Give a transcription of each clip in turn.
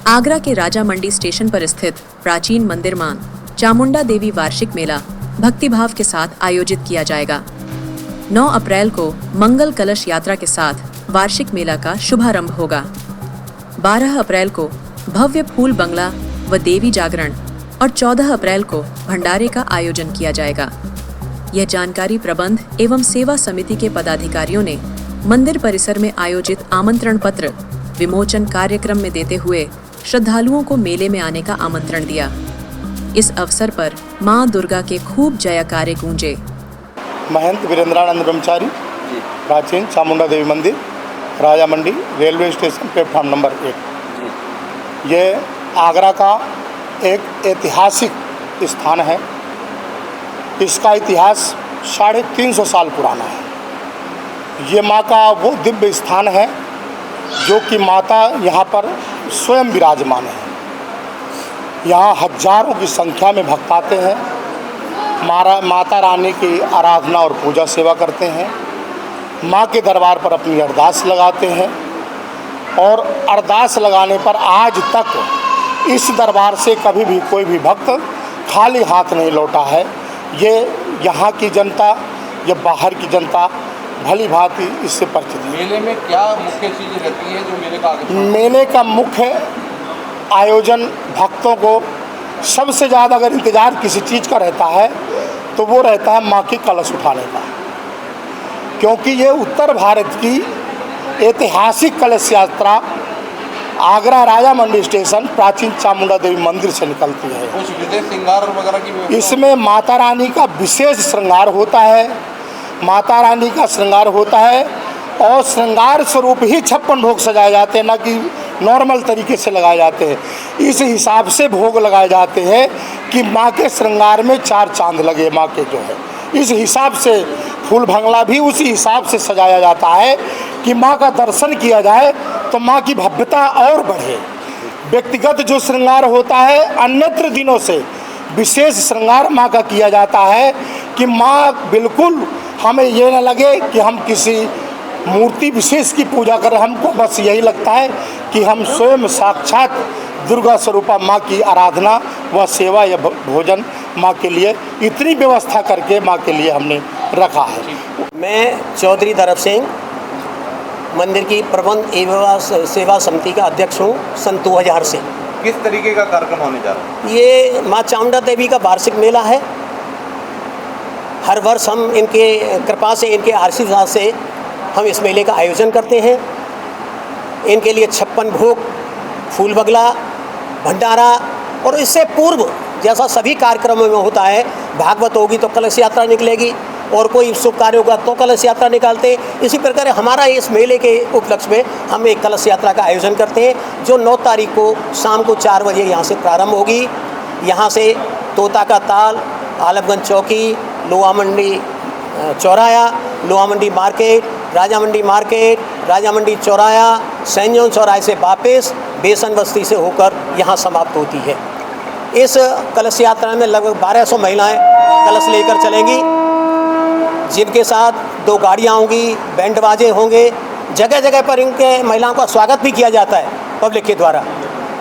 आगरा के राजा मंडी स्टेशन पर स्थित प्राचीन मंदिर मान चामुंडा देवी वार्षिक मेला भक्तिभाव के साथ आयोजित किया जाएगा। 9 अप्रैल को मंगल कलश यात्रा के साथ वार्षिक मेला का शुभारंभ होगा। 12 अप्रैल को भव्य फूल बंगला व देवी जागरण और 14 अप्रैल को भंडारे का आयोजन किया जाएगा। यह जानकारी प्रबंध एवं सेवा समिति के पदाधिकारियों ने मंदिर परिसर में आयोजित आमंत्रण पत्र विमोचन कार्यक्रम में देते हुए श्रद्धालुओं को मेले में आने का आमंत्रण दिया। इस अवसर पर मां दुर्गा के खूब जयकारे गूंजे। महंत वीरेंद्रानंद ब्रह्मचारी, प्राचीन चामुंडा देवी मंदिर, राजा मंडी, रेलवे स्टेशन, प्लेटफॉर्म नंबर 1। ये आगरा का एक ऐतिहासिक स्थान है। इसका इतिहास 350 साल पुराना है। ये माँ का वो दिव्य स्थान है जो कि माता यहाँ पर स्वयं विराजमान है। यहाँ हजारों की संख्या में भक्त आते हैं, माता रानी की आराधना और पूजा सेवा करते हैं, माँ के दरबार पर अपनी अरदास लगाते हैं और अरदास लगाने पर आज तक इस दरबार से कभी भी कोई भी भक्त खाली हाथ नहीं लौटा है। ये यहाँ की जनता या बाहर की जनता भली भांति इससे परिचित है। मेले में क्या मुख्य चीज़ें रहती हैं जो मेले का मेले का मुख्य आयोजन भक्तों को सबसे ज़्यादा अगर इंतज़ार किसी चीज़ का रहता है तो वो रहता है माँ की कलश उठाने का, क्योंकि ये उत्तर भारत की ऐतिहासिक कलश यात्रा आगरा राजा मंडी स्टेशन प्राचीन चामुंडा देवी मंदिर से निकलती है। कुछ विशेष श्रृंगार वगैरह की इसमें माता रानी का विशेष श्रृंगार होता है। माता रानी का श्रृंगार होता है और श्रृंगार स्वरूप ही 56 भोग सजाए जाते हैं, ना कि नॉर्मल तरीके से लगाए जाते हैं। इस हिसाब से भोग लगाए जाते हैं कि माँ के श्रृंगार में 4 चांद लगे। माँ के जो है इस हिसाब से फूल भंगला भी उसी हिसाब से सजाया जाता है कि माँ का दर्शन किया जाए तो माँ की भव्यता और बढ़े। व्यक्तिगत जो श्रृंगार होता है अन्यत्र दिनों से विशेष श्रृंगार माँ का किया जाता है कि माँ बिल्कुल हमें ये न लगे कि हम किसी मूर्ति विशेष की पूजा कर रहे हैं। हमको बस यही लगता है कि हम स्वयं साक्षात दुर्गा स्वरूपा माँ की आराधना व सेवा या भोजन माँ के लिए इतनी व्यवस्था करके माँ के लिए हमने रखा है। मैं चौधरी दरब सिंह मंदिर की प्रबंध एवं सेवा समिति का अध्यक्ष हूँ सन 2000 से। किस तरीके का कार्यक्रम होने जा रहा है? ये माँ चामुंडा देवी का वार्षिक मेला है। हर वर्ष हम इनके कृपा से, इनके आशीर्वाद से हम इस मेले का आयोजन करते हैं। इनके लिए 56 भोग, फूल बगला, भंडारा और इससे पूर्व जैसा सभी कार्यक्रमों में होता है, भागवत होगी तो कलश यात्रा निकलेगी और कोई शुभ कार्य होगा तो कलश यात्रा निकालते हैं। इसी प्रकार हमारा इस मेले के उपलक्ष्य में हम एक कलश यात्रा का आयोजन करते हैं जो 9 तारीख को शाम को 4 बजे यहाँ से प्रारंभ होगी। यहाँ से तोता का ताल, आलमगंज चौकी, लोहा मंडी चौराया, लोहा मंडी मार्केट, राजा मंडी मार्केट, राजा मंडी चौराया, सैंजोन चौराहे से वापस बेसन बस्ती से होकर यहाँ समाप्त होती है। इस कलश यात्रा में लगभग 1200 महिलाएं कलश लेकर चलेंगी, जिनके साथ 2 गाड़ियाँ होंगी, बैंड बाजे होंगे। जगह जगह पर इनके महिलाओं का स्वागत भी किया जाता है पब्लिक के द्वारा।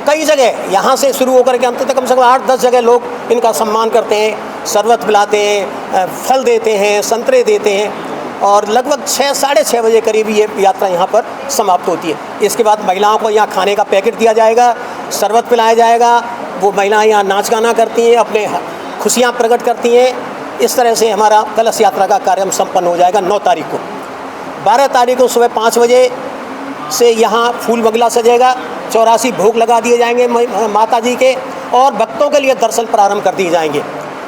कई जगह यहाँ से शुरू होकर के अंत तक कम से कम 8-10 जगह लोग इनका सम्मान करते हैं, शरबत पिलाते हैं, फल देते हैं, संतरे देते हैं और लगभग 6-6:30 बजे करीब ये यात्रा यहाँ पर समाप्त होती है। इसके बाद महिलाओं को यहाँ खाने का पैकेट दिया जाएगा, शरबत पिलाया जाएगा। वो महिलाएं यहाँ नाच गाना करती हैं, अपने खुशियाँ प्रकट करती हैं। इस तरह से हमारा कलश यात्रा का कार्यक्रम संपन्न हो जाएगा 9 तारीख को। 12 तारीख को सुबह 5 बजे से यहाँ फूल बगला सजेगा, 84 भोग लगा दिए जाएंगे माता जी के और भक्तों के लिए दर्शन प्रारंभ कर दिए जाएंगे।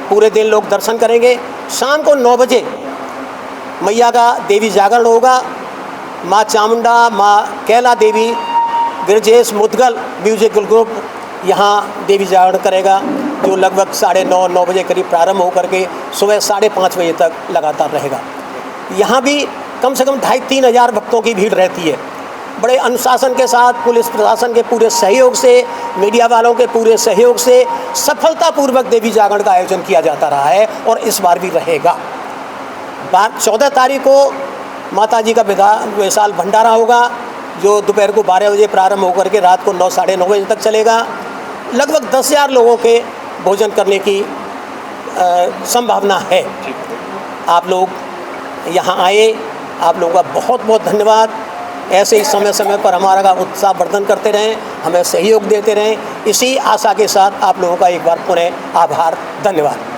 पूरे दिन लोग दर्शन करेंगे। शाम को 9 बजे मैया का देवी जागरण होगा। माँ चामुंडा, माँ कैला देवी, ब्रजेश मुदगल म्यूजिकल ग्रुप यहाँ देवी जागरण करेगा, जो लगभग 9:30 बजे करीब प्रारंभ होकर के सुबह 5:30 बजे तक लगातार रहेगा। यहाँ भी कम से कम 2,500-3 हज़ार भक्तों की भीड़ रहती है। बड़े अनुशासन के साथ पुलिस प्रशासन के पूरे सहयोग से, मीडिया वालों के पूरे सहयोग से सफलतापूर्वक देवी जागरण का आयोजन किया जाता रहा है और इस बार भी रहेगा। 14 तारीख को माता जी का विशाल भंडारा होगा। जो दोपहर को 12 बजे प्रारंभ होकर के रात को 9 साढ़े 9 बजे तक चलेगा। लगभग 10,000 लोगों के भोजन करने की संभावना है। आप लोग यहाँ आए, आप लोगों का बहुत बहुत धन्यवाद। ऐसे ही समय समय पर हमारा उत्साह वर्धन करते रहें, हमें सहयोग देते रहें। इसी आशा के साथ आप लोगों का एक बार पुनः आभार, धन्यवाद।